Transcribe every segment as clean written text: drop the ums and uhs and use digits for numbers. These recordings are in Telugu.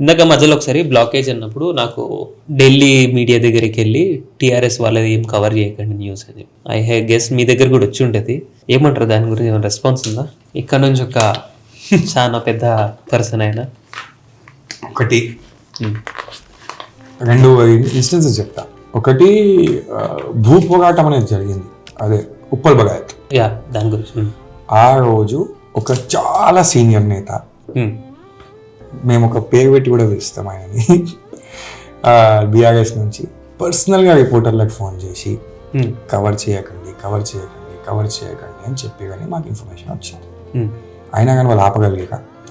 ఇందాక మధ్యలో ఒకసారి బ్లాకేజ్ అన్నప్పుడు నాకు ఢిల్లీ మీడియా దగ్గరికి వెళ్ళి టీఆర్ఎస్ వాళ్ళది ఏం కవర్ చేయకండి న్యూస్ అని ఐ గెస్ మీ దగ్గర కూడా వచ్చి ఉంటుంది. ఏమంటారు దాని గురించి, ఏమైనా రెస్పాన్స్ ఉందా? ఇక్కడ నుంచి ఒక చాలా పెద్ద పర్సన్ అయినా ఒకటి రెండు ఇన్స్టెన్సెస్ చెప్తా. ఒకటి భూపోరాటం అనేది జరిగింది, అదే ఉప్పల్ భగాయత్. యా, దాని గురించి. ఆ రోజు ఒక చాలా సీనియర్ నేత, మేము ఒక పేరు పెట్టి కూడా పిలుస్తాం ఆయనని, బీఆర్ఎస్ నుంచి పర్సనల్గా రిపోర్టర్లకు ఫోన్ చేసి కవర్ చేయకండి అని చెప్పి కానీ మాకు ఇన్ఫర్మేషన్ వచ్చింది. అయినా కానీ వాళ్ళు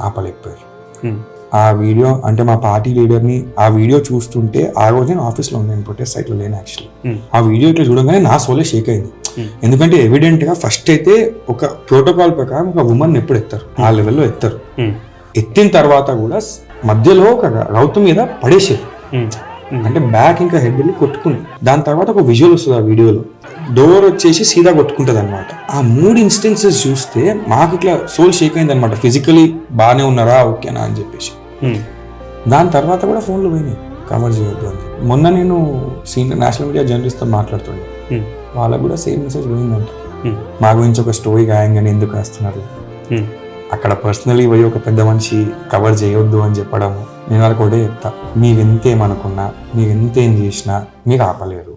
ఆపలేకపోయారు. ఆ వీడియో అంటే మా పార్టీ లీడర్ని ఆ వీడియో చూస్తుంటే ఆ రోజు నేను ఆఫీస్లో ఉన్నాను, ప్రొటెస్ట్ సైట్లో లేను యాక్చువల్లీ. ఆ వీడియో ఇట్లా చూడగానే నా సోలే షేక్ అయింది. ఎందుకంటే ఎవిడెంట్గా ఫస్ట్ అయితే ఒక ప్రోటోకాల్ ప్రకారం ఒక ఉమెన్ ఎప్పుడు ఎత్తారు, ఆ లెవెల్లో ఎత్తారు. ఎత్తిన తర్వాత కూడా మధ్యలో ఒక రౌతు మీద పడేసారు, అంటే బ్యాక్ ఇంకా హెడ్ వెళ్ళి కొట్టుకుంది. దాని తర్వాత ఒక విజువల్ వస్తుంది ఆ వీడియోలో, డోర్ వచ్చేసి సీదా కొట్టుకుంటుంది అనమాట. ఆ 3 ఇన్స్టెన్సెస్ చూస్తే మాకు ఇట్లా సోల్ షేక్ అయింది అనమాట. ఫిజికలీ బాగానే ఉన్నారా, ఓకేనా అని చెప్పేసి. దాని తర్వాత కూడా ఫోన్లు పోయినాయి కవర్ చేయొద్దు అని చెప్పి. మొన్న నేను సీనియర్ నేషనల్ మీడియా జర్నలిస్ట్తో మాట్లాడుతుండే, వాళ్ళకు కూడా సేమ్ మెసేజ్ పోయిందంట. మా గురించి ఒక స్టోరీ గాయంగానే ఎందుకు వేస్తున్నారు, అక్కడ పర్సనలీ పోయి ఒక పెద్ద మనిషి కవర్ చేయొద్దు అని చెప్పడము. నేను వాళ్ళకి ఒకటే చెప్తా, మీరు ఎంతేమనుకున్నా, మీరు ఎంతేం చేసినా మీరు ఆపలేరు.